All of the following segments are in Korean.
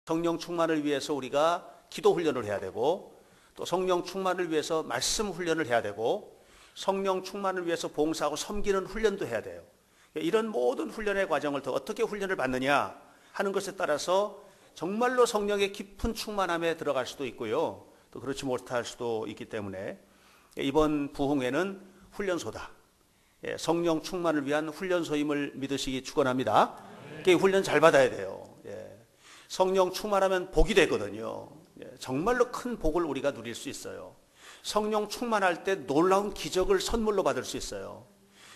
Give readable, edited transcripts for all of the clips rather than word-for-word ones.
성령 충만을 위해서 우리가 기도 훈련을 해야 되고, 또 성령 충만을 위해서 말씀 훈련을 해야 되고, 성령 충만을 위해서 봉사하고 섬기는 훈련도 해야 돼요. 이런 모든 훈련의 과정을 더 어떻게 훈련을 받느냐 하는 것에 따라서 정말로 성령의 깊은 충만함에 들어갈 수도 있고요, 또 그렇지 못할 수도 있기 때문에 이번 부흥회는 훈련소다, 성령 충만을 위한 훈련소임을 믿으시기 축원합니다. 훈련 잘 받아야 돼요. 성령 충만하면 복이 되거든요. 정말로 큰 복을 우리가 누릴 수 있어요. 성령 충만할 때 놀라운 기적을 선물로 받을 수 있어요.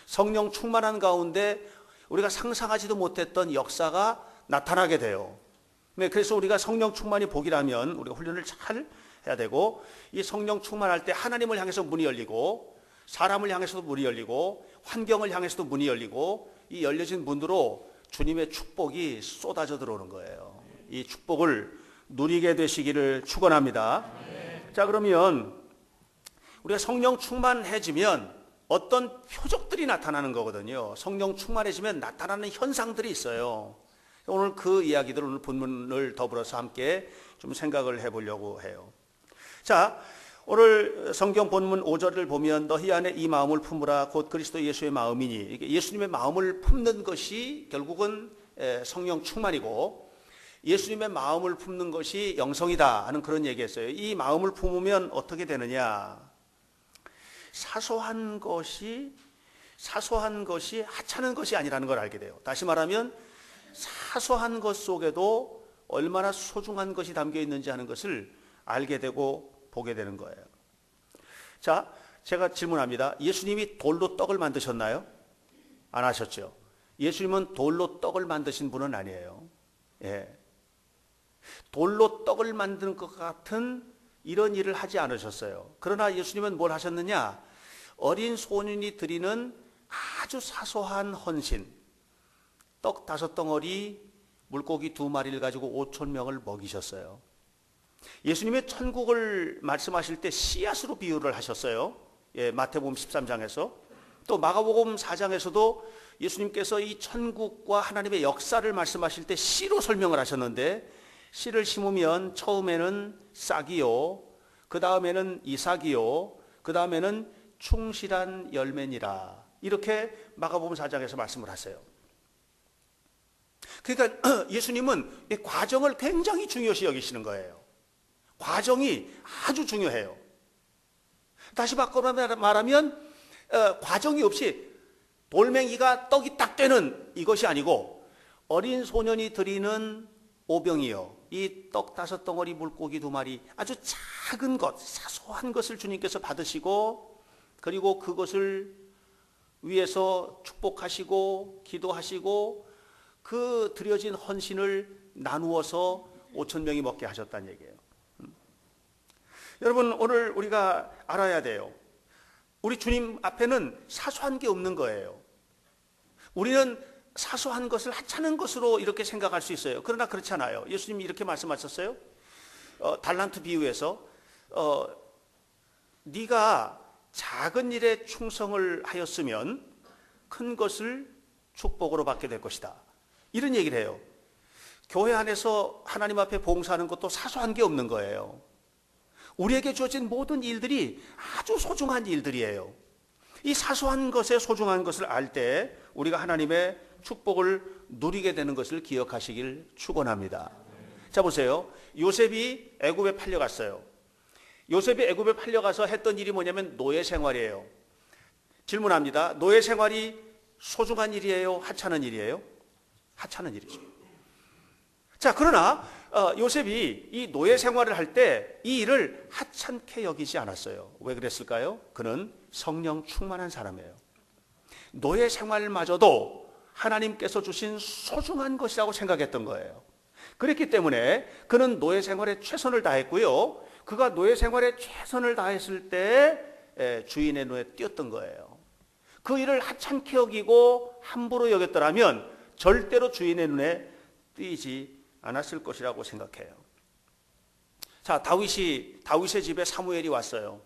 성령 충만한 가운데 우리가 상상하지도 못했던 역사가 나타나게 돼요. 그래서 우리가 성령 충만이 복이라면 우리가 훈련을 잘 해야 되고, 이 성령 충만할 때 하나님을 향해서 문이 열리고, 사람을 향해서도 문이 열리고, 환경을 향해서도 문이 열리고, 이 열려진 문으로 주님의 축복이 쏟아져 들어오는 거예요. 이 축복을 누리게 되시기를 축원합니다. 자, 그러면 우리가 성령 충만해지면 어떤 표적들이 나타나는 거거든요. 성령 충만해지면 나타나는 현상들이 있어요. 오늘 그 이야기들을, 오늘 본문을 더불어서 함께 좀 생각을 해보려고 해요. 자, 오늘 성경 본문 5절을 보면 너희 안에 이 마음을 품으라 곧 그리스도 예수의 마음이니, 예수님의 마음을 품는 것이 결국은 성령 충만이고, 예수님의 마음을 품는 것이 영성이다 하는 그런 얘기였어요. 이 마음을 품으면 어떻게 되느냐? 사소한 것이 하찮은 것이 아니라는 걸 알게 돼요. 다시 말하면 사소한 것 속에도 얼마나 소중한 것이 담겨 있는지 하는 것을 알게 되고 보게 되는 거예요. 자, 제가 질문합니다. 예수님이 돌로 떡을 만드셨나요? 안 하셨죠. 예수님은 돌로 떡을 만드신 분은 아니에요. 돌로 떡을 만드는 것 같은 이런 일을 하지 않으셨어요. 그러나 예수님은 뭘 하셨느냐? 어린 소년이 드리는 아주 사소한 헌신, 떡 5덩어리, 물고기 2마리를 가지고 5,000명을 먹이셨어요. 예수님의 천국을 말씀하실 때 씨앗으로 비유를 하셨어요. 마태복음 13장에서, 또 마가복음 4장에서도 예수님께서 이 천국과 하나님의 역사를 말씀하실 때 씨로 설명을 하셨는데, 씨를 심으면 처음에는 싹이요, 그 다음에는 이삭이요, 그 다음에는 충실한 열매니라, 이렇게 마가복음 4장에서 말씀을 하세요. 그러니까 예수님은 이 과정을 굉장히 중요시 여기시는 거예요. 과정이 아주 중요해요. 다시 바꿔 말하면 과정이 없이 돌멩이가 떡이 딱 되는 이것이 아니고, 어린 소년이 드리는 오병이요, 이 떡 5덩어리, 물고기 2마리, 아주 작은 것, 사소한 것을 주님께서 받으시고, 그리고 그것을 위해서 축복하시고 기도하시고 그 드려진 헌신을 나누어서 5,000명이 먹게 하셨다는 얘기예요. 여러분, 오늘 우리가 알아야 돼요. 우리 주님 앞에는 사소한 게 없는 거예요. 우리는 사소한 것을 하찮은 것으로 이렇게 생각할 수 있어요. 그러나 그렇지 않아요. 예수님이 이렇게 말씀하셨어요. 달란트 비유에서 네가 작은 일에 충성을 하였으면 큰 것을 축복으로 받게 될 것이다, 이런 얘기를 해요. 교회 안에서 하나님 앞에 봉사하는 것도 사소한 게 없는 거예요. 우리에게 주어진 모든 일들이 아주 소중한 일들이에요. 이 사소한 것의 소중한 것을 알 때 우리가 하나님의 축복을 누리게 되는 것을 기억하시길 축원합니다. 자, 보세요. 요셉이 애굽에 팔려갔어요. 요셉이 애굽에 팔려가서 했던 일이 뭐냐면 노예 생활이에요. 질문합니다. 노예 생활이 소중한 일이에요? 하찮은 일이에요? 하찮은 일이죠. 자, 그러나 요셉이 이 노예 생활을 할 때 이 일을 하찮게 여기지 않았어요. 왜 그랬을까요? 그는 성령 충만한 사람이에요. 노예 생활마저도 하나님께서 주신 소중한 것이라고 생각했던 거예요. 그렇기 때문에 그는 노예 생활에 최선을 다했고요, 그가 노예 생활에 최선을 다했을 때 주인의 눈에 띄었던 거예요. 그 일을 하찮게 여기고 함부로 여겼더라면 절대로 주인의 눈에 띄지 않았을 것이라고 생각해요. 자, 다윗의 집에 사무엘이 왔어요.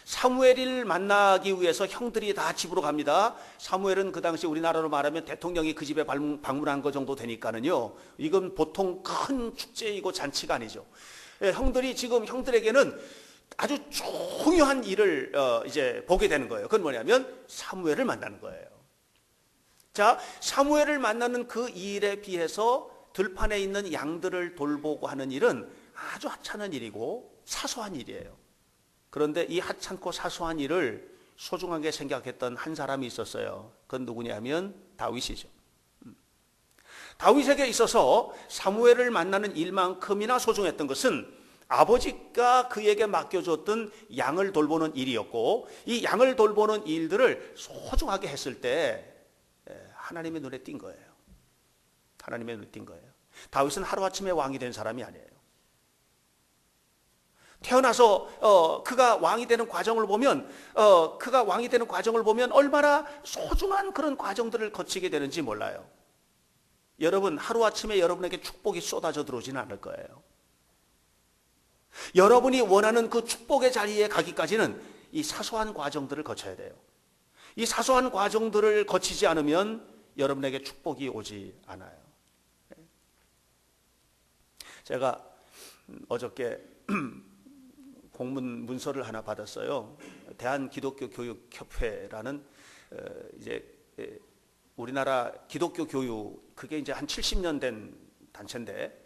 사무엘을 만나기 위해서 형들이 다 집으로 갑니다. 사무엘은 그 당시 우리나라로 말하면 대통령이 그 집에 방문한 거 정도 되니까는요, 이건 보통 큰 축제이고 잔치가 아니죠. 형들이 지금 형들에게는 아주 중요한 일을 이제 보게 되는 거예요. 그건 뭐냐면 사무엘을 만나는 거예요. 자, 사무엘을 만나는 그 일에 비해서 들판에 있는 양들을 돌보고 하는 일은 아주 하찮은 일이고 사소한 일이에요. 그런데 이 하찮고 사소한 일을 소중하게 생각했던 한 사람이 있었어요. 그건 누구냐면 다윗이죠. 다윗에게 있어서 사무엘을 만나는 일만큼이나 소중했던 것은 아버지가 그에게 맡겨줬던 양을 돌보는 일이었고, 이 양을 돌보는 일들을 소중하게 했을 때 하나님의 눈에 띈 거예요. 하나님의 눈에 띈 거예요. 다윗은 하루아침에 왕이 된 사람이 아니에요. 태어나서 그가 왕이 되는 과정을 보면 얼마나 소중한 그런 과정들을 거치게 되는지 몰라요. 여러분, 하루아침에 여러분에게 축복이 쏟아져 들어오지는 않을 거예요. 여러분이 원하는 그 축복의 자리에 가기까지는 이 사소한 과정들을 거쳐야 돼요. 이 사소한 과정들을 거치지 않으면 여러분에게 축복이 오지 않아요. 제가 어저께 공문 문서를 하나 받았어요. 대한기독교교육협회라는 이제 우리나라 기독교 교육, 그게 이제 한 70년 된 단체인데,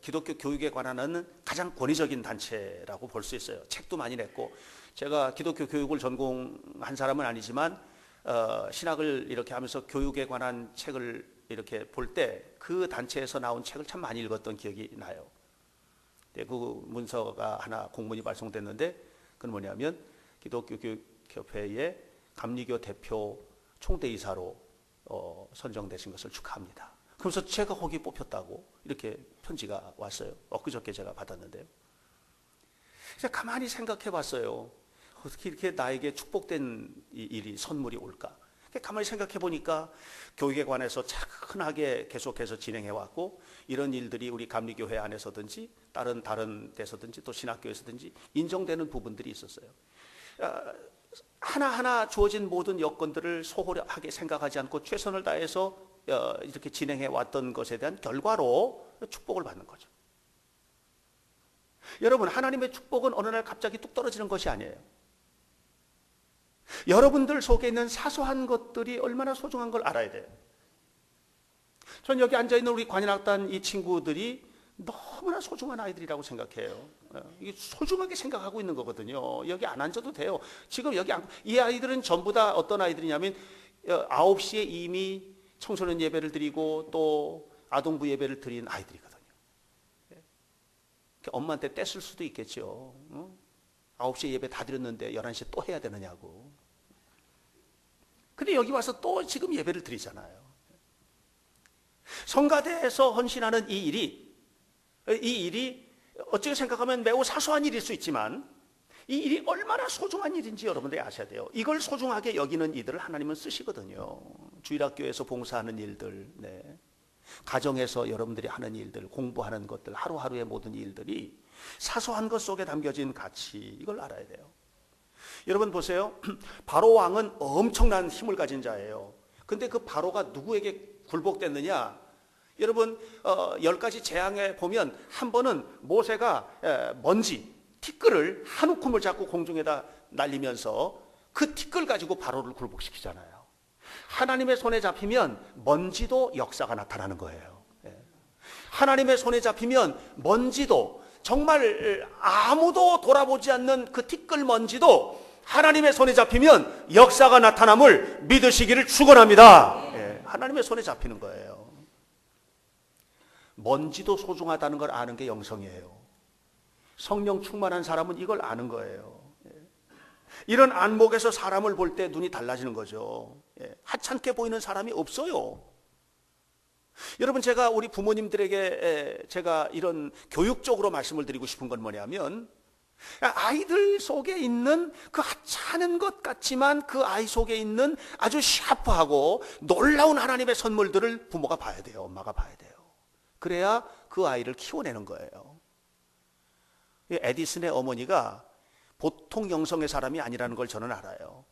기독교 교육에 관한 가장 권위적인 단체라고 볼 수 있어요. 책도 많이 냈고, 제가 기독교 교육을 전공한 사람은 아니지만 신학을 이렇게 하면서 교육에 관한 책을 이렇게 볼 때 그 단체에서 나온 책을 참 많이 읽었던 기억이 나요. 그 문서가 하나 공문이 발송됐는데, 그건 뭐냐면 기독교 교육협회의 감리교 대표 총대이사로 선정되신 것을 축하합니다. 그러면서 제가 거기 뽑혔다고 이렇게 편지가 왔어요. 엊그저께 제가 받았는데요. 그래서 가만히 생각해 봤어요. 어떻게 이렇게 나에게 축복된 일이, 선물이 올까? 가만히 생각해 보니까 교육에 관해서 차근하게 계속해서 진행해 왔고, 이런 일들이 우리 감리교회 안에서든지 다른 데서든지 또 신학교에서든지 인정되는 부분들이 있었어요. 하나하나 주어진 모든 여건들을 소홀하게 생각하지 않고 최선을 다해서 이렇게 진행해 왔던 것에 대한 결과로 축복을 받는 거죠. 여러분, 하나님의 축복은 어느 날 갑자기 뚝 떨어지는 것이 아니에요. 여러분들 속에 있는 사소한 것들이 얼마나 소중한 걸 알아야 돼요. 전 여기 앉아있는 우리 관현악단 이 친구들이 너무나 소중한 아이들이라고 생각해요. 이게 소중하게 생각하고 있는 거거든요. 여기 안 앉아도 돼요. 지금 여기 이 아이들은 전부 다 어떤 아이들이냐면 9시에 이미 청소년 예배를 드리고 또 아동부 예배를 드린 아이들이거든요. 엄마한테 떼쓸 수도 있겠죠. 9시에 예배 다 드렸는데 11시에 또 해야 되느냐고. 근데 여기 와서 또 지금 예배를 드리잖아요. 성가대에서 헌신하는 이 일이 어찌 생각하면 매우 사소한 일일 수 있지만 이 일이 얼마나 소중한 일인지 여러분들이 아셔야 돼요. 이걸 소중하게 여기는 이들을 하나님은 쓰시거든요. 주일학교에서 봉사하는 일들, 가정에서 여러분들이 하는 일들, 공부하는 것들, 하루하루의 모든 일들이 사소한 것 속에 담겨진 가치, 이걸 알아야 돼요. 여러분 보세요. 바로 왕은 엄청난 힘을 가진 자예요. 근데 그 바로가 누구에게 굴복됐느냐? 여러분 10가지 재앙에 보면 한 번은 모세가 먼지, 티끌을 한 움큼을 잡고 공중에다 날리면서 그 티끌 가지고 바로를 굴복시키잖아요. 하나님의 손에 잡히면 먼지도 역사가 나타나는 거예요. 하나님의 손에 잡히면 먼지도, 정말 아무도 돌아보지 않는 그 티끌 먼지도 하나님의 손에 잡히면 역사가 나타남을 믿으시기를 축원합니다. 하나님의 손에 잡히는 거예요. 먼지도 소중하다는 걸 아는 게 영성이에요. 성령 충만한 사람은 이걸 아는 거예요. 이런 안목에서 사람을 볼 때 눈이 달라지는 거죠. 하찮게 보이는 사람이 없어요. 여러분, 제가 우리 부모님들에게 제가 이런 교육적으로 말씀을 드리고 싶은 건 뭐냐면, 아이들 속에 있는 그 하찮은 것 같지만 그 아이 속에 있는 아주 샤프하고 놀라운 하나님의 선물들을 부모가 봐야 돼요. 엄마가 봐야 돼요. 그래야 그 아이를 키워내는 거예요. 에디슨의 어머니가 보통 영성의 사람이 아니라는 걸 저는 알아요.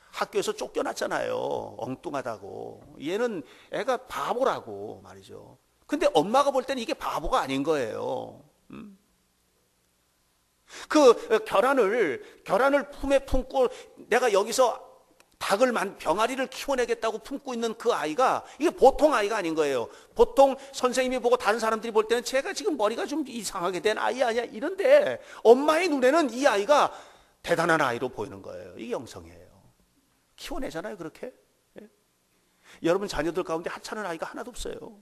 학교에서 쫓겨났잖아요. 엉뚱하다고. 얘는 애가 바보라고 말이죠. 근데 엄마가 볼 때는 이게 바보가 아닌 거예요. 그 계란을 품에 품고 내가 여기서 병아리를 키워내겠다고 품고 있는 그 아이가 이게 보통 아이가 아닌 거예요. 보통 선생님이 보고 다른 사람들이 볼 때는 제가 지금 머리가 좀 이상하게 된 아이 아니야 이런데 엄마의 눈에는 이 아이가 대단한 아이로 보이는 거예요. 이게 영성이에요. 키워내잖아요 그렇게. 예? 여러분 자녀들 가운데 하찮은 아이가 하나도 없어요.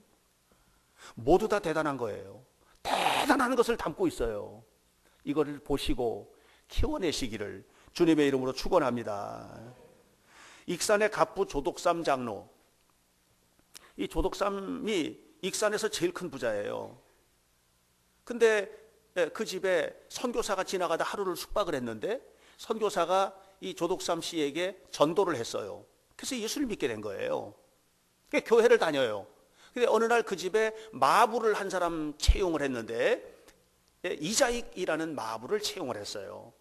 모두 다 대단한 거예요. 대단한 것을 담고 있어요. 이거를 보시고 키워내시기를 주님의 이름으로 축원합니다. 익산의 갑부 조독삼 장로, 이 조독삼이 익산에서 제일 큰 부자예요. 근데 그 집에 선교사가 지나가다 하루를 숙박을 했는데 선교사가 이 조독삼 씨에게 전도를 했어요. 그래서 예수를 믿게 된 거예요. 교회를 다녀요. 근데 어느 날 그 집에 마부를 한 사람 채용을 했는데 이자익이라는 마부를 채용을 했어요.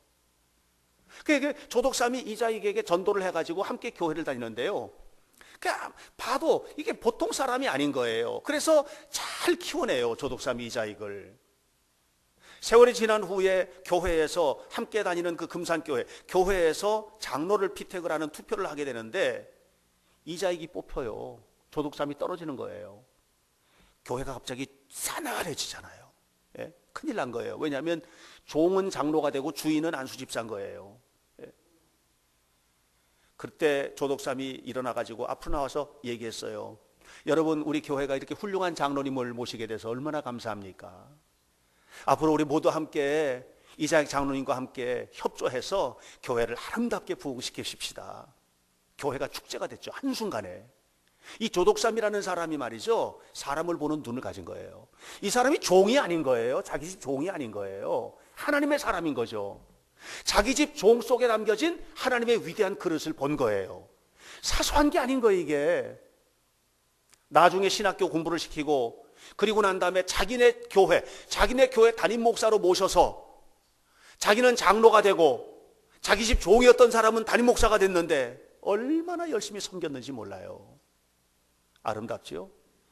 조독삼이 이자익에게 전도를 해가지고 함께 교회를 다니는데요. 그러니까 봐도 이게 보통 사람이 아닌 거예요. 그래서 잘 키워내요, 조독삼이 이자익을. 세월이 지난 후에 교회에서 함께 다니는 그 금산교회, 교회에서 장로를 피택을 하는 투표를 하게 되는데 이자익이 뽑혀요. 조독삼이 떨어지는 거예요. 교회가 갑자기 싸늘해지잖아요. 예? 큰일 난 거예요. 왜냐하면 종은 장로가 되고 주인은 안수집사인 거예요. 예? 그때 조독삼이 일어나가지고 앞으로 나와서 얘기했어요. 여러분, 우리 교회가 이렇게 훌륭한 장로님을 모시게 돼서 얼마나 감사합니까? 앞으로 우리 모두 함께 이자익 장로님과 함께 협조해서 교회를 아름답게 부흥시키십시다. 교회가 축제가 됐죠. 한순간에. 이 조독삼이라는 사람이 말이죠, 사람을 보는 눈을 가진 거예요. 이 사람이 종이 아닌 거예요. 자기 집 종이 아닌 거예요. 하나님의 사람인 거죠. 자기 집 종 속에 담겨진 하나님의 위대한 그릇을 본 거예요. 사소한 게 아닌 거예요, 이게. 나중에 신학교 공부를 시키고 그리고 난 다음에 자기네 교회 담임 목사로 모셔서 자기는 장로가 되고 자기 집 종이었던 사람은 담임 목사가 됐는데 얼마나 열심히 섬겼는지 몰라요. 아름답지요?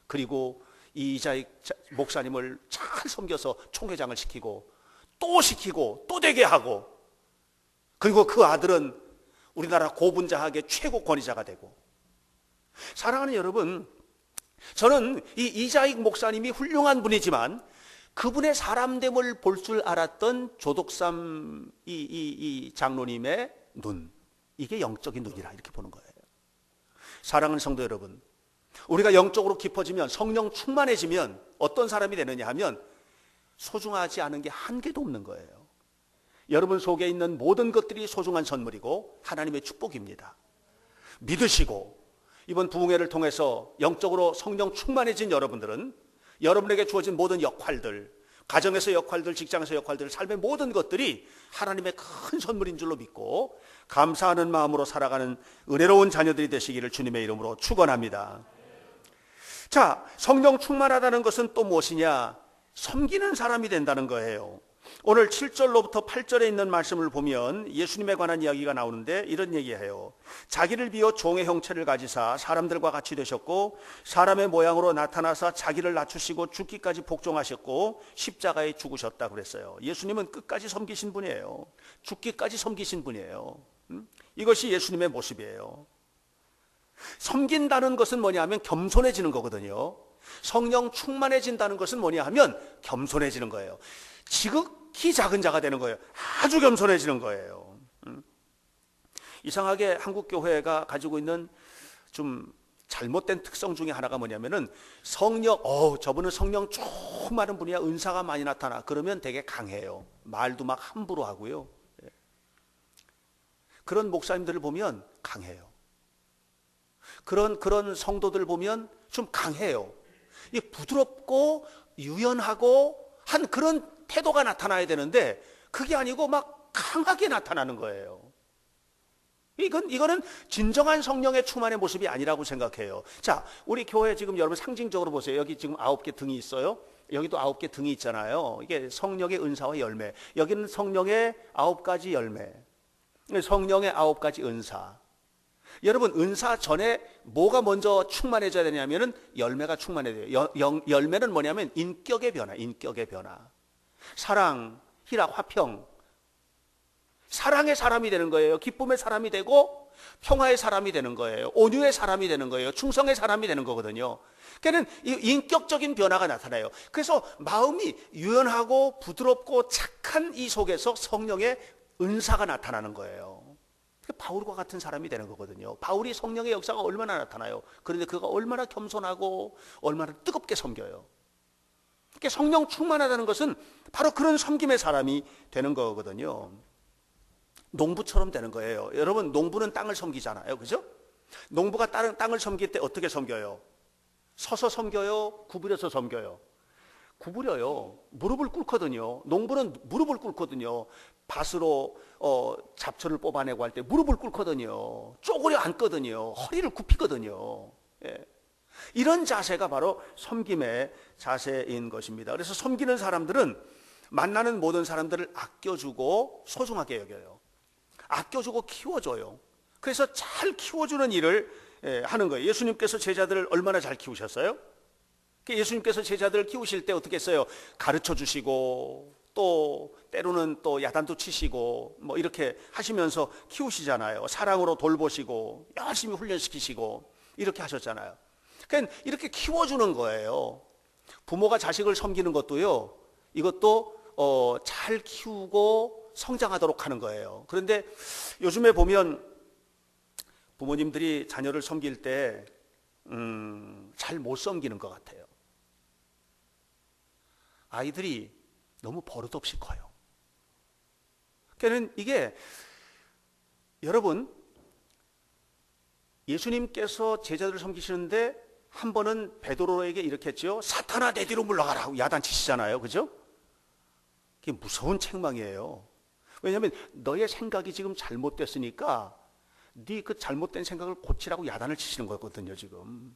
그리고 이 이자익 목사님을 잘 섬겨서 총회장을 시키고 또 되게 하고, 그리고 그 아들은 우리나라 고분자학의 최고 권위자가 되고. 사랑하는 여러분, 저는 이 이자익 목사님이 훌륭한 분이지만 그분의 사람됨을 볼 줄 알았던 조독삼 이 장로님의 눈, 이게 영적인 눈이라 이렇게 보는 거예요. 사랑하는 성도 여러분, 우리가 영적으로 깊어지면, 성령 충만해지면 어떤 사람이 되느냐 하면 소중하지 않은 게 한 개도 없는 거예요. 여러분 속에 있는 모든 것들이 소중한 선물이고 하나님의 축복입니다. 믿으시고 이번 부흥회를 통해서 영적으로 성령 충만해진 여러분들은 여러분에게 주어진 모든 역할들, 가정에서 역할들, 직장에서 역할들, 삶의 모든 것들이 하나님의 큰 선물인 줄로 믿고 감사하는 마음으로 살아가는 은혜로운 자녀들이 되시기를 주님의 이름으로 축원합니다. 자, 성령 충만하다는 것은 또 무엇이냐? 섬기는 사람이 된다는 거예요. 오늘 7절로부터 8절에 있는 말씀을 보면 예수님에 관한 이야기가 나오는데 이런 얘기해요. 자기를 비워 종의 형체를 가지사 사람들과 같이 되셨고 사람의 모양으로 나타나사 자기를 낮추시고 죽기까지 복종하셨고 십자가에 죽으셨다 그랬어요. 예수님은 끝까지 섬기신 분이에요. 죽기까지 섬기신 분이에요. 이것이 예수님의 모습이에요. 섬긴다는 것은 뭐냐 하면 겸손해지는 거거든요. 성령 충만해진다는 것은 뭐냐 하면 겸손해지는 거예요. 지극히 작은 자가 되는 거예요. 아주 겸손해지는 거예요. 이상하게 한국 교회가 가지고 있는 좀 잘못된 특성 중에 하나가 뭐냐면은 저분은 성령 충만한 분이야, 은사가 많이 나타나. 그러면 되게 강해요. 말도 막 함부로 하고요. 그런 목사님들을 보면 강해요. 그런 성도들 보면 좀 강해요. 부드럽고 유연하고 한 그런 태도가 나타나야 되는데 그게 아니고 막 강하게 나타나는 거예요. 이거는 진정한 성령의 충만의 모습이 아니라고 생각해요. 자, 우리 교회 지금 여러분 상징적으로 보세요. 여기 지금 9개 등이 있어요. 여기도 9개 등이 있잖아요. 이게 성령의 은사와 열매. 여기는 성령의 9가지 열매. 성령의 9가지 은사. 여러분, 은사 전에 뭐가 먼저 충만해져야 되냐면은 열매가 충만해야 돼요. 열매는 뭐냐면 인격의 변화, 인격의 변화. 사랑, 희락, 화평. 사랑의 사람이 되는 거예요. 기쁨의 사람이 되고 평화의 사람이 되는 거예요. 온유의 사람이 되는 거예요. 충성의 사람이 되는 거거든요. 그러니까 인격적인 변화가 나타나요. 그래서 마음이 유연하고 부드럽고 착한 이 속에서 성령의 은사가 나타나는 거예요. 바울과 같은 사람이 되는 거거든요. 바울이 성령의 역사가 얼마나 나타나요. 그런데 그가 얼마나 겸손하고 얼마나 뜨겁게 섬겨요. 그러니까 성령 충만하다는 것은 바로 그런 섬김의 사람이 되는 거거든요. 농부처럼 되는 거예요. 여러분, 농부는 땅을 섬기잖아요. 그죠? 농부가 땅을 섬길 때 어떻게 섬겨요? 서서 섬겨요? 구부려서 섬겨요? 구부려요. 무릎을 꿇거든요. 농부는 무릎을 꿇거든요. 밭으로 잡초를 뽑아내고 할 때 무릎을 꿇거든요. 쪼그려 앉거든요. 허리를 굽히거든요. 예. 이런 자세가 바로 섬김의 자세인 것입니다. 그래서 섬기는 사람들은 만나는 모든 사람들을 아껴주고 소중하게 여겨요. 아껴주고 키워줘요. 그래서 잘 키워주는 일을 하는 거예요. 예수님께서 제자들을 얼마나 잘 키우셨어요? 예수님께서 제자들을 키우실 때 어떻게 했어요? 가르쳐 주시고 또 때로는 또 야단도 치시고 뭐 이렇게 하시면서 키우시잖아요. 사랑으로 돌보시고 열심히 훈련시키시고 이렇게 하셨잖아요. 그러니까 이렇게 키워주는 거예요. 부모가 자식을 섬기는 것도요, 이것도 잘 키우고 성장하도록 하는 거예요. 그런데 요즘에 보면 부모님들이 자녀를 섬길 때 잘 못 섬기는 것 같아요. 아이들이 너무 버릇없이 커요. 그러니까 이게 여러분, 예수님께서 제자들을 섬기시는데 한 번은 베드로에게 이렇게 했죠. 사탄아, 내 뒤로 물러가라 하고 야단치시잖아요. 그죠? 그게 무서운 책망이에요. 왜냐하면 너의 생각이 지금 잘못됐으니까 네 그 잘못된 생각을 고치라고 야단을 치시는 거거든요, 지금.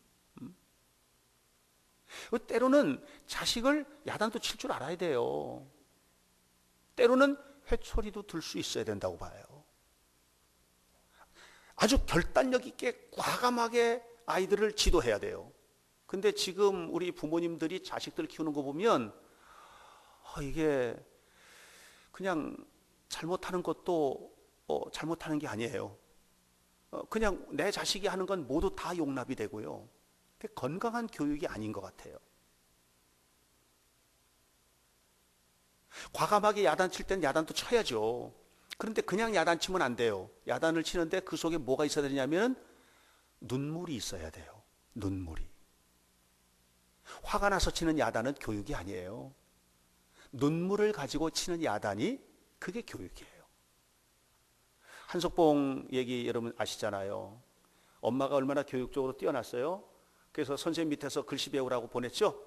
때로는 자식을 야단도 칠 줄 알아야 돼요. 때로는 회초리도 들 수 있어야 된다고 봐요. 아주 결단력 있게 과감하게 아이들을 지도해야 돼요. 근데 지금 우리 부모님들이 자식들 키우는 거 보면 이게 그냥 잘못하는 것도 잘못하는 게 아니에요. 그냥 내 자식이 하는 건 모두 다 용납이 되고요. 건강한 교육이 아닌 것 같아요. 과감하게 야단칠 땐 야단도 쳐야죠. 그런데 그냥 야단치면 안 돼요. 야단을 치는데 그 속에 뭐가 있어야 되냐면 눈물이 있어야 돼요. 눈물이. 화가 나서 치는 야단은 교육이 아니에요. 눈물을 가지고 치는 야단이 그게 교육이에요. 한석봉 얘기 여러분 아시잖아요. 엄마가 얼마나 교육적으로 뛰어났어요. 그래서 선생님 밑에서 글씨 배우라고 보냈죠.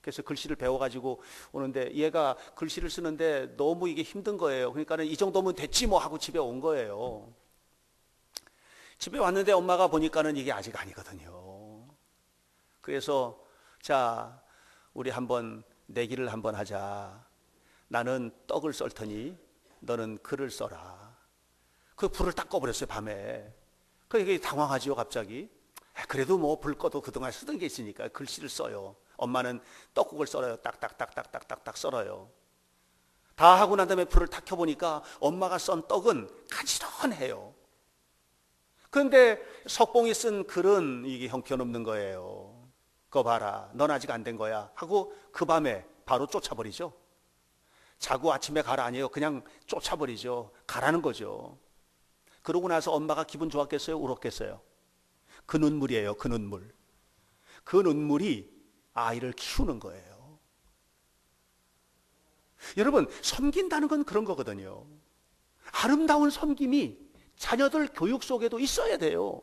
그래서 글씨를 배워가지고 오는데 얘가 글씨를 쓰는데 너무 이게 힘든 거예요. 그러니까는 이 정도면 됐지 뭐 하고 집에 온 거예요. 집에 왔는데 엄마가 보니까는 이게 아직 아니거든요. 그래서 자, 우리 한번 내기를 한번 하자. 나는 떡을 썰 테니 너는 글을 써라. 그 불을 딱 꺼버렸어요, 밤에. 그게 당황하지요, 갑자기. 그래도 뭐 불 꺼도 그동안 쓰던 게 있으니까 글씨를 써요. 엄마는 떡국을 썰어요. 딱딱딱딱딱딱딱 썰어요. 다 하고 난 다음에 불을 탁 켜보니까 엄마가 썬 떡은 가지런해요. 그런데 석봉이 쓴 글은 이게 형편없는 거예요. 그거 봐라, 넌 아직 안 된 거야 하고 그 밤에 바로 쫓아버리죠. 자고 아침에 가라 아니에요. 그냥 쫓아버리죠. 가라는 거죠. 그러고 나서 엄마가 기분 좋았겠어요? 울었겠어요? 그 눈물이에요. 그 눈물. 그 눈물이 아이를 키우는 거예요. 여러분, 섬긴다는 건 그런 거거든요. 아름다운 섬김이 자녀들 교육 속에도 있어야 돼요.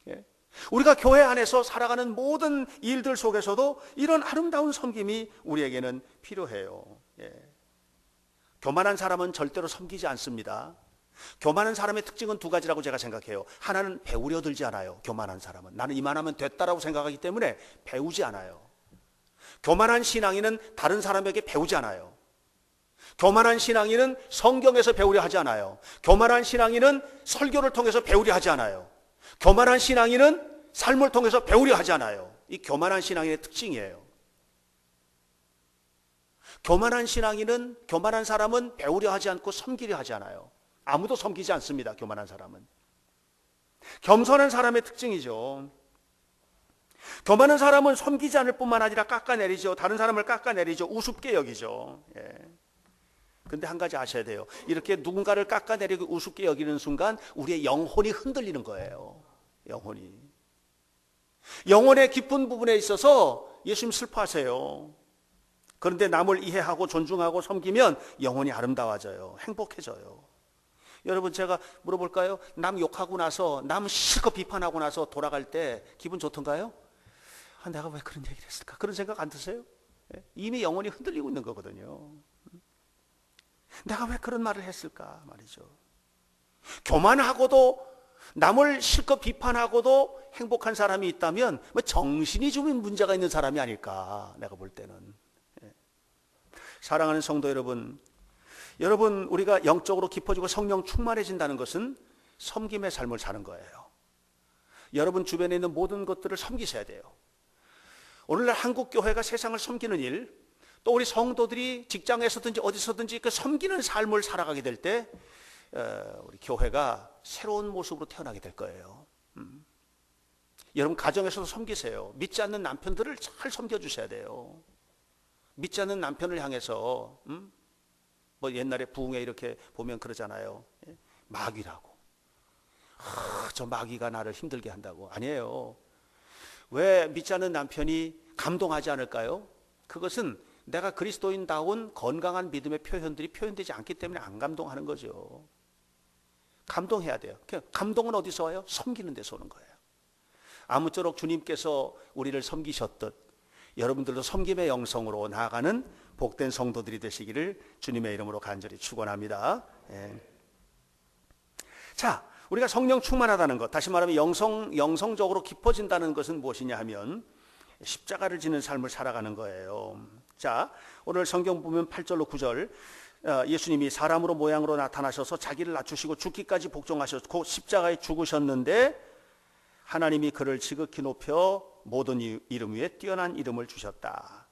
예? 우리가 교회 안에서 살아가는 모든 일들 속에서도 이런 아름다운 섬김이 우리에게는 필요해요. 예. 교만한 사람은 절대로 섬기지 않습니다. 교만한 사람의 특징은 두 가지라고 제가 생각해요. 하나는 배우려 들지 않아요. 교만한 사람은 나는 이만하면 됐다라고 생각하기 때문에 배우지 않아요. 교만한 신앙인은 다른 사람에게 배우지 않아요. 교만한 신앙인은 성경에서 배우려 하지 않아요. 교만한 신앙인은 설교를 통해서 배우려 하지 않아요. 교만한 신앙인은 삶을 통해서 배우려 하지 않아요. 이 교만한 신앙인의 특징이에요. 교만한 신앙인은, 교만한 사람은 배우려 하지 않고 섬기려 하지 않아요. 아무도 섬기지 않습니다. 교만한 사람은. 겸손한 사람의 특징이죠. 교만한 사람은 섬기지 않을 뿐만 아니라 깎아내리죠. 다른 사람을 깎아내리죠. 우습게 여기죠. 예. 근데 한 가지 아셔야 돼요. 이렇게 누군가를 깎아내리고 우습게 여기는 순간 우리의 영혼이 흔들리는 거예요. 영혼의 깊은 부분에 있어서 예수님 슬퍼하세요. 그런데 남을 이해하고 존중하고 섬기면 영혼이 아름다워져요. 행복해져요. 여러분, 제가 물어볼까요? 남 욕하고 나서, 남 실컷 비판하고 나서 돌아갈 때 기분 좋던가요? 내가 왜 그런 얘기를 했을까? 그런 생각 안 드세요? 이미 영혼이 흔들리고 있는 거거든요. 내가 왜 그런 말을 했을까 말이죠. 교만하고도 남을 실컷 비판하고도 행복한 사람이 있다면 정신이 좀 문제가 있는 사람이 아닐까, 내가 볼 때는. 사랑하는 성도 여러분, 우리가 영적으로 깊어지고 성령 충만해진다는 것은 섬김의 삶을 사는 거예요. 여러분 주변에 있는 모든 것들을 섬기셔야 돼요. 오늘날 한국 교회가 세상을 섬기는 일, 또 우리 성도들이 직장에서든지 어디서든지 그 섬기는 삶을 살아가게 될 때 우리 교회가 새로운 모습으로 태어나게 될 거예요. 여러분 가정에서도 섬기세요. 믿지 않는 남편들을 잘 섬겨주셔야 돼요. 믿지 않는 남편을 향해서 뭐 옛날에 부흥회 이렇게 보면 그러잖아요. 마귀라고. 저 마귀가 나를 힘들게 한다고. 아니에요. 왜 믿지 않는 남편이 감동하지 않을까요? 그것은 내가 그리스도인다운 건강한 믿음의 표현들이 표현되지 않기 때문에 안 감동하는 거죠. 감동해야 돼요. 감동은 어디서 와요? 섬기는 데서 오는 거예요. 아무쪼록 주님께서 우리를 섬기셨듯 여러분들도 섬김의 영성으로 나아가는 복된 성도들이 되시기를 주님의 이름으로 간절히 축원합니다. 자, 우리가 성령 충만하다는 것, 다시 말하면 영성적으로 깊어진다는 것은 무엇이냐 하면 십자가를 지는 삶을 살아가는 거예요. 자, 오늘 성경 보면 8절로 9절 예수님이 사람으로 모양으로 나타나셔서 자기를 낮추시고 죽기까지 복종하셨고 십자가에 죽으셨는데 하나님이 그를 지극히 높여 모든 이름 위에 뛰어난 이름을 주셨다.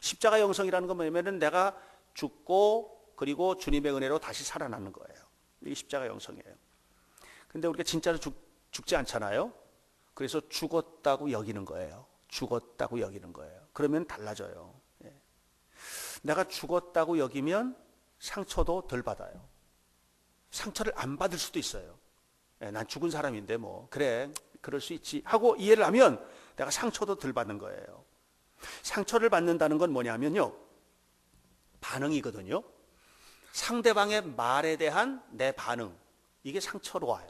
십자가 영성이라는 건 뭐냐면 내가 죽고 그리고 주님의 은혜로 다시 살아나는 거예요. 이게 십자가 영성이에요. 근데 우리가 진짜로 죽지 않잖아요. 그래서 죽었다고 여기는 거예요. 죽었다고 여기는 거예요. 그러면 달라져요. 내가 죽었다고 여기면 상처도 덜 받아요. 상처를 안 받을 수도 있어요. 난 죽은 사람인데 뭐 그래 그럴 수 있지 하고 이해를 하면 내가 상처도 덜 받는 거예요. 상처를 받는다는 건 뭐냐면요, 반응이거든요. 상대방의 말에 대한 내 반응, 이게 상처로 와요.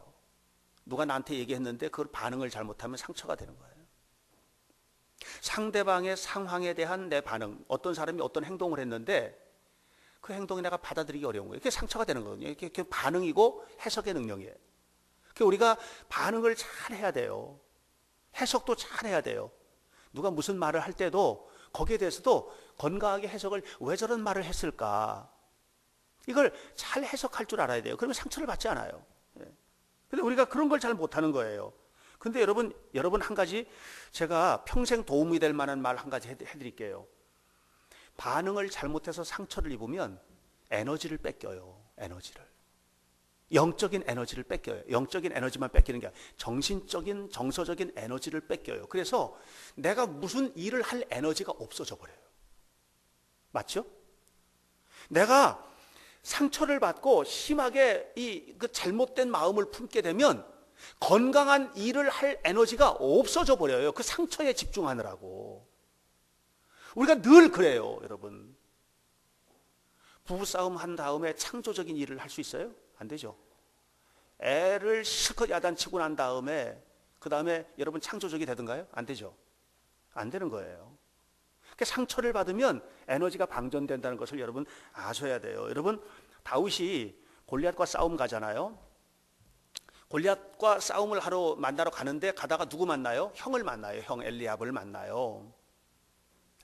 누가 나한테 얘기했는데 그걸 반응을 잘못하면 상처가 되는 거예요. 상대방의 상황에 대한 내 반응, 어떤 사람이 어떤 행동을 했는데 그 행동이 내가 받아들이기 어려운 거예요. 그게 상처가 되는 거거든요. 이게 반응이고 해석의 능력이에요. 그러니까 우리가 반응을 잘 해야 돼요. 해석도 잘 해야 돼요. 누가 무슨 말을 할 때도 거기에 대해서도 건강하게 해석을, 왜 저런 말을 했을까, 이걸 잘 해석할 줄 알아야 돼요. 그러면 상처를 받지 않아요. 근데 우리가 그런 걸 잘 못하는 거예요. 근데 여러분 한 가지 제가 평생 도움이 될 만한 말 한 가지 해드릴게요. 반응을 잘못해서 상처를 입으면 에너지를 뺏겨요. 영적인 에너지를 뺏겨요. 영적인 에너지만 뺏기는 게 아니라 정신적인, 정서적인 에너지를 뺏겨요. 그래서 내가 무슨 일을 할 에너지가 없어져 버려요. 맞죠? 내가 상처를 받고 심하게 그 잘못된 마음을 품게 되면 건강한 일을 할 에너지가 없어져 버려요. 그 상처에 집중하느라고. 우리가 늘 그래요, 여러분. 부부싸움 한 다음에 창조적인 일을 할 수 있어요? 안 되죠. 애를 실컷 야단치고 난 다음에 그 다음에 여러분 창조적이 되던가요? 안 되죠. 안 되는 거예요. 그러니까 상처를 받으면 에너지가 방전된다는 것을 여러분 아셔야 돼요. 여러분, 다윗이 골리앗과 싸움 가잖아요. 골리앗과 싸움을 만나러 가는데 가다가 누구 만나요? 형을 만나요. 형 엘리압을 만나요.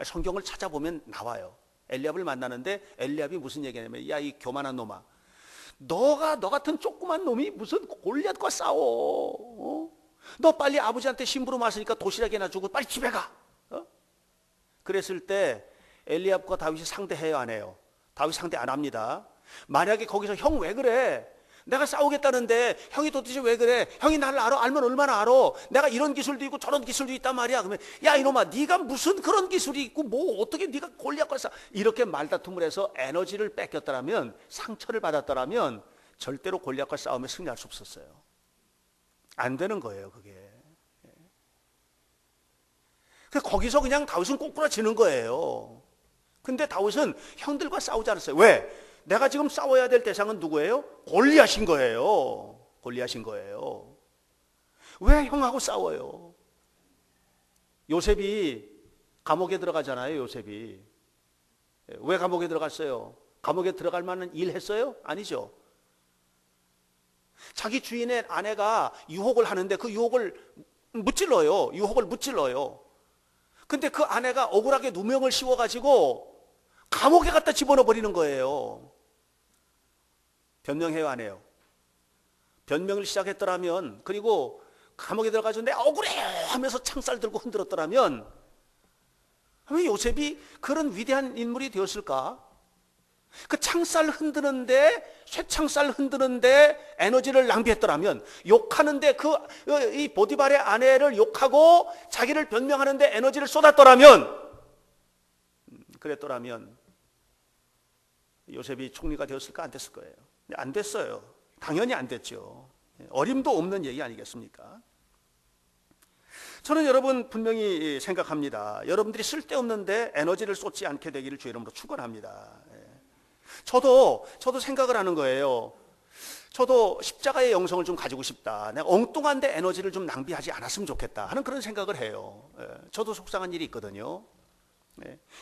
성경을 찾아보면 나와요. 엘리압을 만나는데 엘리압이 무슨 얘기냐면, 야, 이 교만한 놈아, 너 같은 조그만 놈이 무슨 골리앗과 싸워? 너 빨리 아버지한테 심부름 왔으니까 도시락이나 주고 빨리 집에 가. 그랬을 때 엘리압과 다윗이 상대해요, 안 해요? 다윗 상대 안 합니다. 만약에 거기서 형 왜 그래? 내가 싸우겠다는데 형이 도대체 왜 그래? 형이 나를 알면 얼마나 알아? 내가 이런 기술도 있고 저런 기술도 있단 말이야. 그러면 야, 이놈아, 네가 무슨 그런 기술이 있고 뭐 어떻게 네가 골리앗과 싸워? 이렇게 말다툼을 해서 에너지를 뺏겼더라면, 상처를 받았더라면 절대로 골리앗과 싸움에 승리할 수 없었어요. 안 되는 거예요, 그게. 거기서 그냥 다윗은 꼬꾸라지는 거예요. 근데 다윗은 형들과 싸우지 않았어요. 왜? 내가 지금 싸워야 될 대상은 누구예요? 골리앗인 거예요. 골리앗인 거예요. 왜 형하고 싸워요? 요셉이 감옥에 들어가잖아요. 요셉이 왜 감옥에 들어갔어요? 감옥에 들어갈 만한 일 했어요? 아니죠. 자기 주인의 아내가 유혹을 하는데 그 유혹을 무찔러요. 유혹을 무찔러요. 근데 그 아내가 억울하게 누명을 씌워가지고 감옥에 갖다 집어넣어 버리는 거예요. 변명해요, 안 해요? 변명을 시작했더라면, 그리고 감옥에 들어가서 내 억울해 하면서 창살 들고 흔들었더라면 왜 요셉이 그런 위대한 인물이 되었을까? 그 창살 흔드는데, 쇠창살 흔드는데 에너지를 낭비했더라면, 욕하는데 이 보디발의 아내를 욕하고 자기를 변명하는데 에너지를 쏟았더라면, 그랬더라면 요셉이 총리가 되었을까? 안 됐을 거예요. 안 됐어요. 당연히 안 됐죠. 어림도 없는 얘기 아니겠습니까? 저는 여러분 분명히 생각합니다. 여러분들이 쓸데없는데 에너지를 쏟지 않게 되기를 주의 이름으로 축원합니다. 저도 생각을 하는 거예요. 저도 십자가의 영성을 좀 가지고 싶다. 내가 엉뚱한데 에너지를 좀 낭비하지 않았으면 좋겠다 하는 그런 생각을 해요. 저도 속상한 일이 있거든요.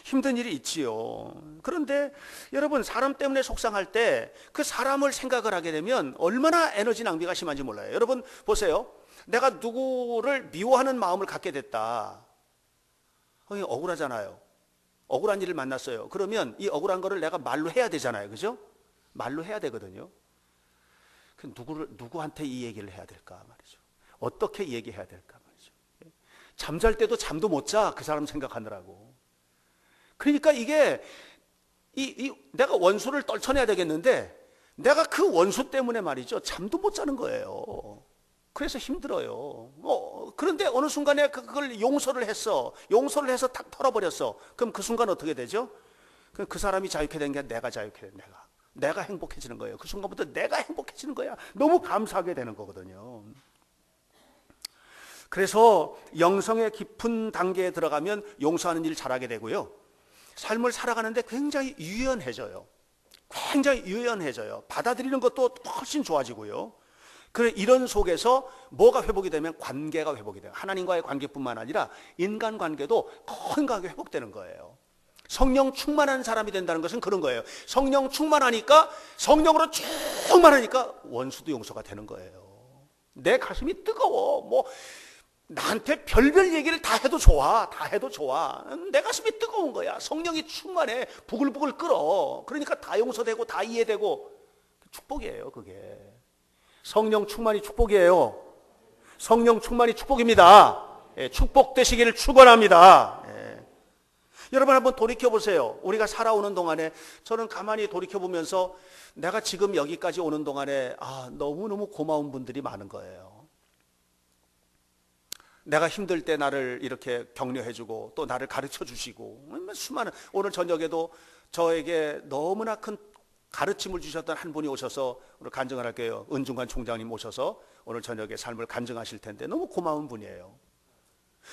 힘든 일이 있지요. 그런데 여러분, 사람 때문에 속상할 때 그 사람을 생각을 하게 되면 얼마나 에너지 낭비가 심한지 몰라요. 여러분 보세요. 내가 누구를 미워하는 마음을 갖게 됐다. 억울하잖아요. 억울한 일을 만났어요. 그러면 이 억울한 거를 내가 말로 해야 되잖아요. 그죠? 말로 해야 되거든요. 누구한테 이 얘기를 해야 될까 말이죠. 어떻게 얘기해야 될까 말이죠. 잠잘 때도 잠도 못 자, 그 사람 생각하느라고. 그러니까 이게 내가 원수를 떨쳐내야 되겠는데 내가 그 원수 때문에 말이죠, 잠도 못 자는 거예요. 그래서 힘들어요. 그런데 어느 순간에 그걸 용서를 해서 탁 털어버렸어. 그럼 그 순간 어떻게 되죠? 그 사람이 자유케 된 게 내가 자유케 된 내가 행복해지는 거예요. 그 순간부터 내가 행복해지는 거야. 너무 감사하게 되는 거거든요. 그래서 영성의 깊은 단계에 들어가면 용서하는 일을 잘하게 되고요. 삶을 살아가는데 굉장히 유연해져요. 굉장히 유연해져요. 받아들이는 것도 훨씬 좋아지고요. 그래, 이런 속에서 뭐가 회복이 되면 관계가 회복이 돼요. 하나님과의 관계뿐만 아니라 인간관계도 건강하게 회복되는 거예요. 성령 충만한 사람이 된다는 것은 그런 거예요. 성령 충만하니까, 성령으로 충만하니까 원수도 용서가 되는 거예요. 내 가슴이 뜨거워. 나한테 별별 얘기를 다 해도 좋아. 내 가슴이 뜨거운 거야. 성령이 충만해. 부글부글 끓어. 그러니까 다 용서되고 다 이해되고. 축복이에요, 그게. 성령 충만이 축복이에요. 성령 충만이 축복입니다. 축복 되시기를 축원합니다. 여러분 한번 돌이켜보세요. 우리가 살아오는 동안에, 저는 가만히 돌이켜보면서 내가 지금 여기까지 오는 동안에 너무너무 고마운 분들이 많은 거예요. 내가 힘들 때 나를 이렇게 격려해주고 또 나를 가르쳐주시고, 수많은, 오늘 저녁에도 저에게 너무나 큰 가르침을 주셨던 한 분이 오셔서 오늘 간증을 할게요. 은중관 총장님 오셔서 오늘 저녁에 삶을 간증하실 텐데 너무 고마운 분이에요.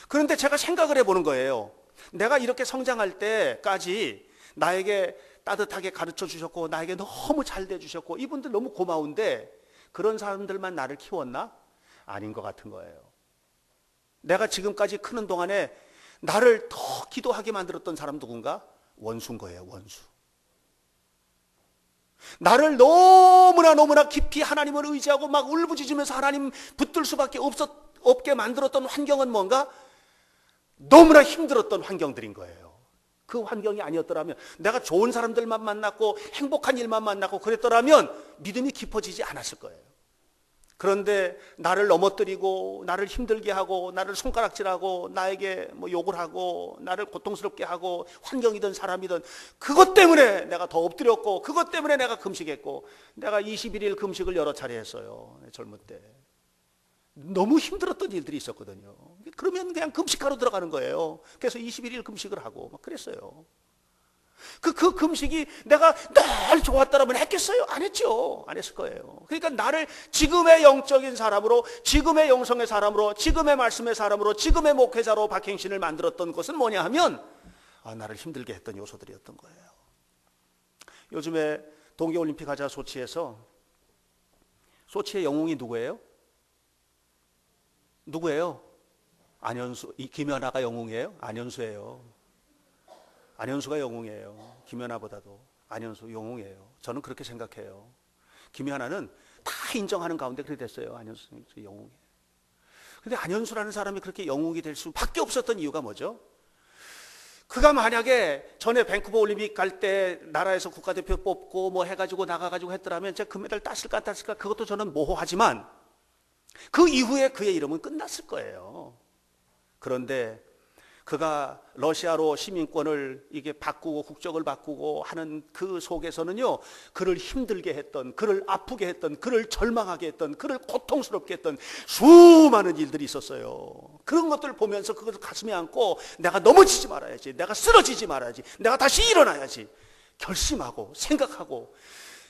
그런데 제가 생각을 해보는 거예요. 내가 이렇게 성장할 때까지 나에게 따뜻하게 가르쳐 주셨고 나에게 너무 잘 대주셨고 이분들 너무 고마운데 그런 사람들만 나를 키웠나? 아닌 것 같은 거예요. 내가 지금까지 크는 동안에 나를 더 기도하게 만들었던 사람 누군가? 원수인 거예요, 원수. 나를 너무나 깊이 하나님을 의지하고 막 울부짖으면서 하나님 붙들 수밖에 없게 만들었던 환경은 뭔가? 너무나 힘들었던 환경들인 거예요. 그 환경이 아니었더라면, 내가 좋은 사람들만 만났고 행복한 일만 만났고 그랬더라면 믿음이 깊어지지 않았을 거예요. 그런데 나를 넘어뜨리고 나를 힘들게 하고 나를 손가락질하고 나에게 뭐 욕을 하고 나를 고통스럽게 하고, 환경이든 사람이든 그것 때문에 내가 더 엎드렸고, 그것 때문에 내가 금식했고, 내가 21일 금식을 여러 차례 했어요. 젊을 때 너무 힘들었던 일들이 있었거든요. 그러면 그냥 금식하러 들어가는 거예요. 그래서 21일 금식을 하고 막 그랬어요. 그 금식이 내가 늘 좋았다라면 했겠어요? 안 했죠. 안 했을 거예요. 그러니까 나를 지금의 영적인 사람으로, 지금의 영성의 사람으로, 지금의 말씀의 사람으로, 지금의 목회자로 박행신을 만들었던 것은 뭐냐 하면, 나를 힘들게 했던 요소들이었던 거예요. 요즘에 동계올림픽 하자 소치에서, 소치의 영웅이 누구예요? 누구예요? 안현수, 김연아가 영웅이에요? 안현수예요. 안현수가 영웅이에요. 김연아보다도 안현수 영웅이에요. 저는 그렇게 생각해요. 김연아는 다 인정하는 가운데 그렇게 됐어요. 안현수 영웅이에요. 근데 안현수라는 사람이 그렇게 영웅이 될 수밖에 없었던 이유가 뭐죠? 그가 만약에 전에 밴쿠버 올림픽 갈 때 나라에서 국가대표 뽑고 뭐 해가지고 나가가지고 했더라면 제가 금메달 땄을까 안 땄을까, 그것도 저는 모호하지만 그 이후에 그의 이름은 끝났을 거예요. 그런데 그가 러시아로 시민권을 이게 바꾸고 국적을 바꾸고 하는 그 속에서는요, 그를 힘들게 했던, 그를 아프게 했던, 그를 절망하게 했던, 그를 고통스럽게 했던 수많은 일들이 있었어요. 그런 것들을 보면서 그것을 가슴에 안고 내가 넘어지지 말아야지, 내가 쓰러지지 말아야지, 내가 다시 일어나야지 결심하고 생각하고,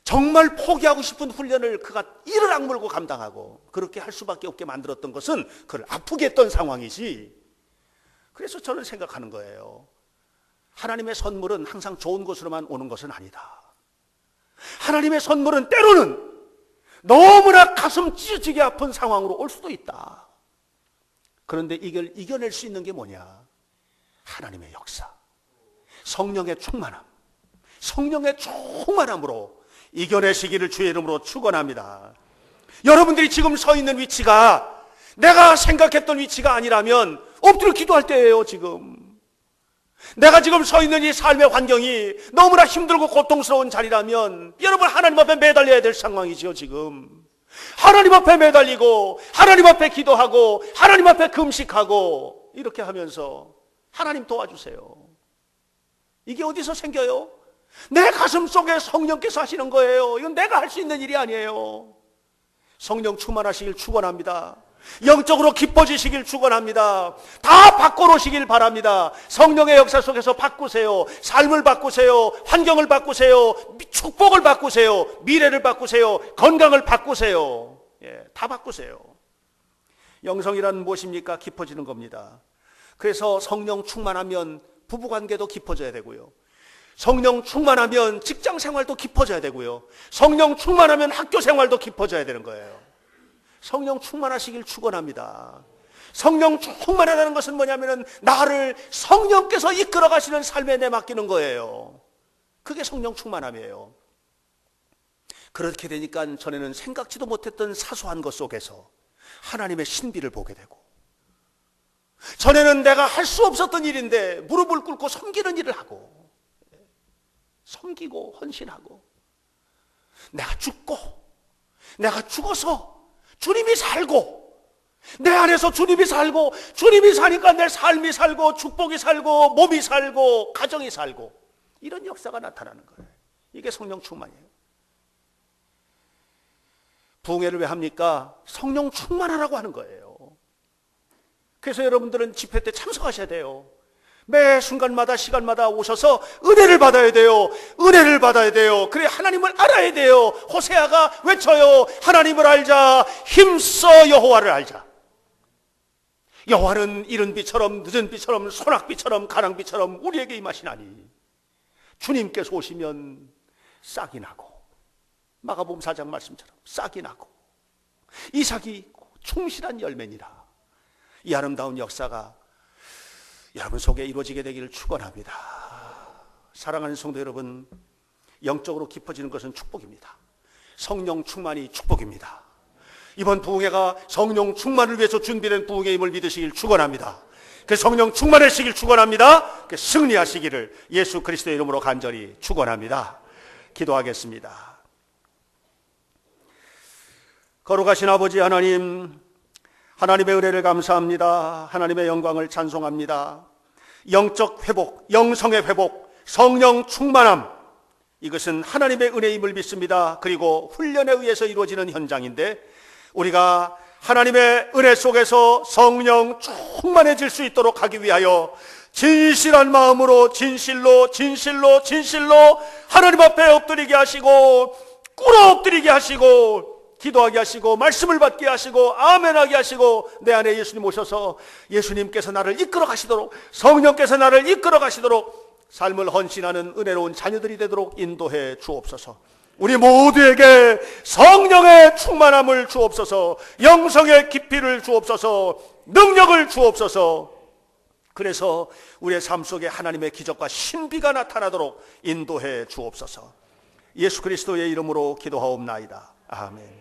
정말 포기하고 싶은 훈련을 그가 이를 악물고 감당하고 그렇게 할 수밖에 없게 만들었던 것은 그를 아프게 했던 상황이지. 그래서 저는 생각하는 거예요. 하나님의 선물은 항상 좋은 것으로만 오는 것은 아니다. 하나님의 선물은 때로는 너무나 가슴 찢어지게 아픈 상황으로 올 수도 있다. 그런데 이걸 이겨낼 수 있는 게 뭐냐? 하나님의 역사, 성령의 충만함, 성령의 충만함으로 이겨내시기를 주의 이름으로 축원합니다. 여러분들이 지금 서 있는 위치가 내가 생각했던 위치가 아니라면 엎드려 기도할 때예요. 지금 내가 지금 서 있는 이 삶의 환경이 너무나 힘들고 고통스러운 자리라면 여러분, 하나님 앞에 매달려야 될 상황이죠. 지금 하나님 앞에 매달리고 하나님 앞에 기도하고 하나님 앞에 금식하고 이렇게 하면서 하나님 도와주세요. 이게 어디서 생겨요? 내 가슴 속에 성령께서 하시는 거예요. 이건 내가 할 수 있는 일이 아니에요. 성령 충만하시길 축원합니다. 영적으로 깊어지시길 축원합니다. 다 바꿔놓으시길 바랍니다. 성령의 역사 속에서 바꾸세요. 삶을 바꾸세요. 환경을 바꾸세요. 축복을 바꾸세요. 미래를 바꾸세요. 건강을 바꾸세요. 다 바꾸세요. 영성이란 무엇입니까? 깊어지는 겁니다. 그래서 성령 충만하면 부부관계도 깊어져야 되고요, 성령 충만하면 직장 생활도 깊어져야 되고요, 성령 충만하면 학교 생활도 깊어져야 되는 거예요. 성령 충만하시길 축원합니다. 성령 충만하다는 것은 뭐냐면은 나를 성령께서 이끌어 가시는 삶에 내맡기는 거예요. 그게 성령 충만함이에요. 그렇게 되니까 전에는 생각지도 못했던 사소한 것 속에서 하나님의 신비를 보게 되고, 전에는 내가 할 수 없었던 일인데 무릎을 꿇고 섬기는 일을 하고, 섬기고 헌신하고, 내가 죽고 내가 죽어서 주님이 살고, 내 안에서 주님이 살고, 주님이 사니까 내 삶이 살고 축복이 살고 몸이 살고 가정이 살고, 이런 역사가 나타나는 거예요. 이게 성령 충만이에요. 부흥회를 왜 합니까? 성령 충만하라고 하는 거예요. 그래서 여러분들은 집회 때 참석하셔야 돼요. 매 순간마다 시간마다 오셔서 은혜를 받아야 돼요. 은혜를 받아야 돼요. 그래 하나님을 알아야 돼요. 호세아가 외쳐요. 하나님을 알자. 힘써 여호와를 알자. 여호와는 이른 비처럼 늦은 비처럼 소낙비처럼 가랑비처럼 우리에게 임하시나니 주님께서 오시면 싹이 나고, 마가복음 4장 말씀처럼 싹이 나고 이삭이 있고 충실한 열매니라. 이 아름다운 역사가 여러분 속에 이루어지게 되기를 축원합니다. 사랑하는 성도 여러분, 영적으로 깊어지는 것은 축복입니다. 성령 충만이 축복입니다. 이번 부흥회가 성령 충만을 위해서 준비된 부흥회임을 믿으시길 축원합니다. 그 성령 충만하시길 축원합니다. 그 승리하시기를 예수 그리스도의 이름으로 간절히 축원합니다. 기도하겠습니다. 거룩하신 아버지 하나님, 하나님의 은혜를 감사합니다. 하나님의 영광을 찬송합니다. 영적 회복, 영성의 회복, 성령 충만함, 이것은 하나님의 은혜임을 믿습니다. 그리고 훈련에 의해서 이루어지는 현장인데 우리가 하나님의 은혜 속에서 성령 충만해질 수 있도록 하기 위하여 진실한 마음으로 진실로 하나님 앞에 엎드리게 하시고 꿇어 엎드리게 하시고 기도하게 하시고 말씀을 받게 하시고 아멘하게 하시고 내 안에 예수님 오셔서 예수님께서 나를 이끌어 가시도록, 성령께서 나를 이끌어 가시도록 삶을 헌신하는 은혜로운 자녀들이 되도록 인도해 주옵소서. 우리 모두에게 성령의 충만함을 주옵소서, 영성의 깊이를 주옵소서, 능력을 주옵소서. 그래서 우리의 삶 속에 하나님의 기적과 신비가 나타나도록 인도해 주옵소서. 예수 그리스도의 이름으로 기도하옵나이다. 아멘.